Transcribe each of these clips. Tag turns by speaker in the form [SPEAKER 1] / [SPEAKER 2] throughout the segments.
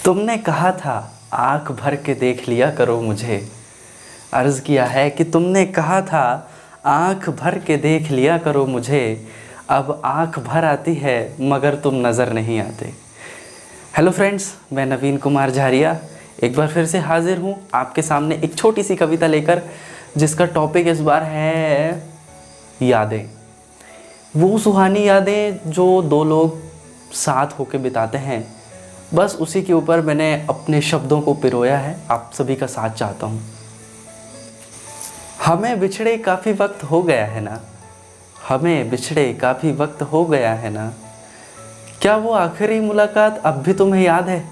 [SPEAKER 1] तुमने कहा था आँख भर के देख लिया करो मुझे। अर्ज़ किया है कि तुमने कहा था आँख भर के देख लिया करो मुझे। अब आँख भर आती है मगर तुम नज़र नहीं आते। हेलो फ्रेंड्स, मैं नवीन कुमार झारिया एक बार फिर से हाज़िर हूँ आपके सामने एक छोटी सी कविता लेकर, जिसका टॉपिक इस बार है यादें। वो सुहानी यादें जो दो लोग साथ होकर बिताते हैं, बस उसी के ऊपर मैंने अपने शब्दों को पिरोया है। आप सभी का साथ चाहता हूँ। हमें बिछड़े काफ़ी वक्त हो गया है ना, हमें बिछड़े काफ़ी वक्त हो गया है ना। क्या वो आखिरी मुलाकात अब भी तुम्हें याद है?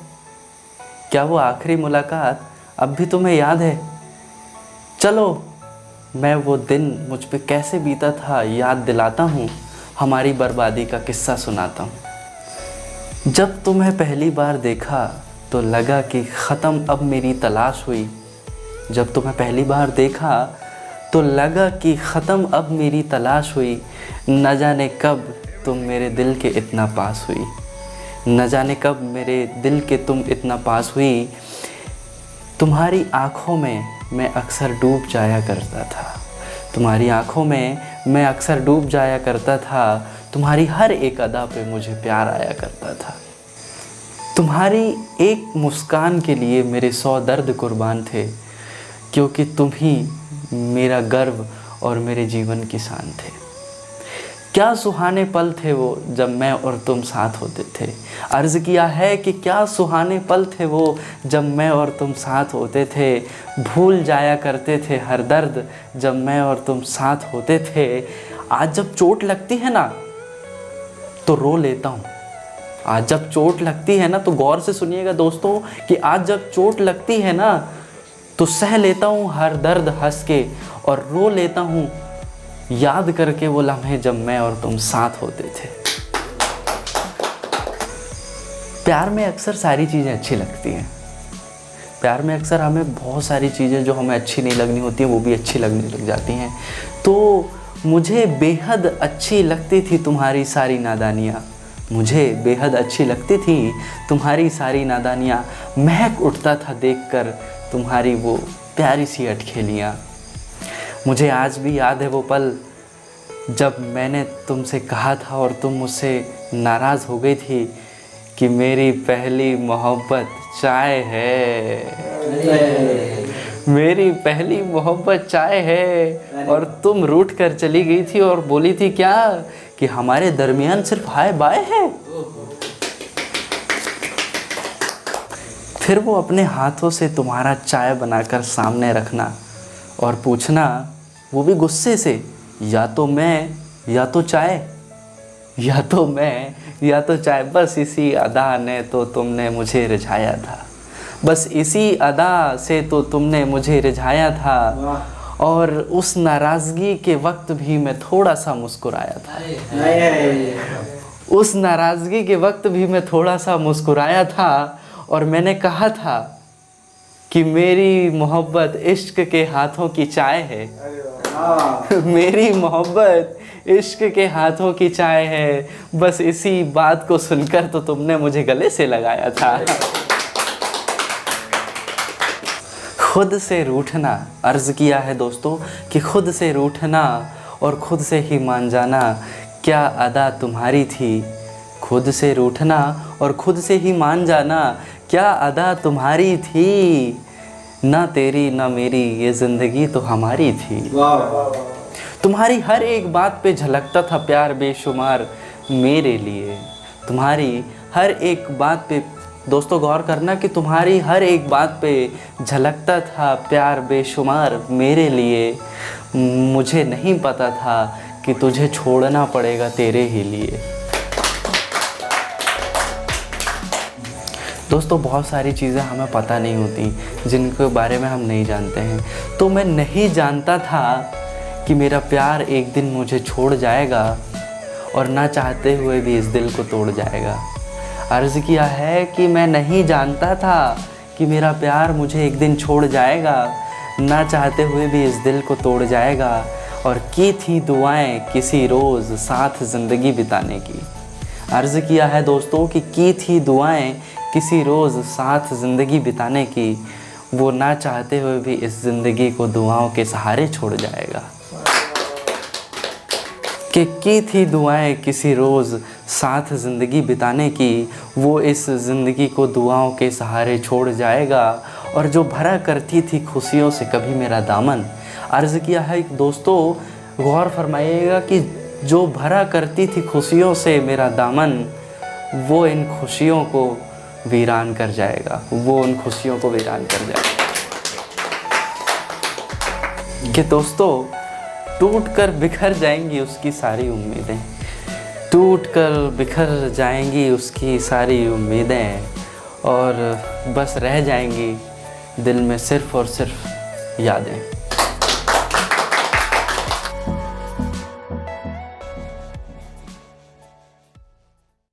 [SPEAKER 1] क्या वो आखिरी मुलाकात अब भी तुम्हें याद है? चलो मैं वो दिन मुझ पे कैसे बीता था याद दिलाता हूँ, हमारी बर्बादी का किस्सा सुनाता हूँ। जब तुम्हें पहली बार देखा तो लगा कि ख़त्म अब मेरी तलाश हुई। जब तुम्हें पहली बार देखा तो लगा कि ख़त्म अब मेरी तलाश हुई। न जाने कब तुम मेरे दिल के इतना पास हुई, न जाने कब मेरे दिल के तुम इतना पास हुई। तुम्हारी आँखों में मैं अक्सर डूब जाया करता था, तुम्हारी आँखों में मैं अक्सर डूब जाया करता था। तुम्हारी हर एक अदा पे मुझे प्यार आया करता था। तुम्हारी एक मुस्कान के लिए मेरे 100 दर्द कुर्बान थे, क्योंकि तुम ही मेरा गर्व और मेरे जीवन की शान थे। क्या सुहाने पल थे वो जब मैं और तुम साथ होते थे। अर्ज़ किया है कि क्या सुहाने पल थे वो जब मैं और तुम साथ होते थे। भूल जाया करते थे हर दर्द जब मैं और तुम साथ होते थे। आज जब चोट लगती है ना तो रो लेता हूँ। आज जब चोट लगती है ना, तो गौर से सुनिएगा दोस्तों, कि आज जब चोट लगती है ना तो सह लेता हूँ हर दर्द हंस के, और रो लेता हूँ याद करके वो लम्हे जब मैं और तुम साथ होते थे। प्यार में अक्सर सारी चीज़ें अच्छी लगती हैं। प्यार में अक्सर हमें बहुत सारी चीज़ें जो हमें अच्छी नहीं लगनी होती हैं वो भी अच्छी लगने लग जाती हैं। तो मुझे बेहद अच्छी लगती थी तुम्हारी सारी नादानियाँ, मुझे बेहद अच्छी लगती थी तुम्हारी सारी नादानियाँ। महक उठता था देखकर तुम्हारी वो प्यारी सी अटखेलियाँ। मुझे आज भी याद है वो पल जब मैंने तुमसे कहा था और तुम मुझसे नाराज़ हो गई थी कि मेरी पहली मोहब्बत चाय है, मेरी पहली मोहब्बत चाय है। और तुम रूठ कर चली गई थी और बोली थी क्या कि हमारे दरमियान सिर्फ हाय बाय है। फिर वो अपने हाथों से तुम्हारा चाय बनाकर सामने रखना और पूछना, वो भी गुस्से से, या तो मैं या तो चाय, या तो मैं या तो चाय। बस इसी अदा ने तो तुमने मुझे रिझाया था, बस इसी अदा से तो तुमने मुझे रिझाया था। और उस नाराज़गी के वक्त भी मैं थोड़ा सा मुस्कुराया था, उस नाराज़गी के वक्त भी मैं थोड़ा सा मुस्कुराया था। और मैंने कहा था कि मेरी मोहब्बत इश्क के हाथों की चाय है, मेरी मोहब्बत इश्क के हाथों की चाय है। बस इसी बात को सुनकर तो तुमने मुझे गले से लगाया था। खुद से रूठना, अर्ज़ किया है दोस्तों कि खुद से रूठना और खुद से ही मान जाना, क्या अदा तुम्हारी थी। खुद से रूठना और खुद से ही मान जाना, क्या अदा तुम्हारी थी। ना तेरी ना मेरी ये ज़िंदगी तो हमारी थी। तुम्हारी हर एक बात पे झलकता था प्यार बेशुमार मेरे लिए। तुम्हारी हर एक बात पे दोस्तों गौर करना कि तुम्हारी हर एक बात पे झलकता था प्यार बेशुमार मेरे लिए। मुझे नहीं पता था कि तुझे छोड़ना पड़ेगा तेरे ही लिए। दोस्तों बहुत सारी चीज़ें हमें पता नहीं होती, जिनके बारे में हम नहीं जानते हैं। तो मैं नहीं जानता था कि मेरा प्यार एक दिन मुझे छोड़ जाएगा और ना चाहते हुए भी इस दिल को तोड़ जाएगा। अर्ज़ किया है कि मैं नहीं जानता था कि मेरा प्यार मुझे एक दिन छोड़ जाएगा, ना चाहते हुए भी इस दिल को तोड़ जाएगा। और की थी दुआएं किसी रोज़ साथ ज़िंदगी बिताने की। अर्ज़ किया है दोस्तों कि की थी दुआएं किसी रोज़ साथ ज़िंदगी बिताने की, वो ना चाहते हुए भी इस ज़िंदगी को दुआओं के सहारे छोड़ जाएगा। कि की थी दुआएं किसी रोज़ साथ ज़िंदगी बिताने की, वो इस ज़िंदगी को दुआओं के सहारे छोड़ जाएगा। और जो भरा करती थी खुशियों से कभी मेरा दामन, अर्ज़ किया है दोस्तों, गौर फरमाइएगा कि जो भरा करती थी खुशियों से मेरा दामन, वो इन खुशियों को वीरान कर जाएगा, वो उन खुशियों को वीरान कर जाएगा। कि दोस्तों, टूट कर बिखर जाएंगी उसकी सारी उम्मीदें, टूट कर बिखर जाएंगी उसकी सारी उम्मीदें, और बस रह जाएंगी दिल में सिर्फ़ और सिर्फ यादें।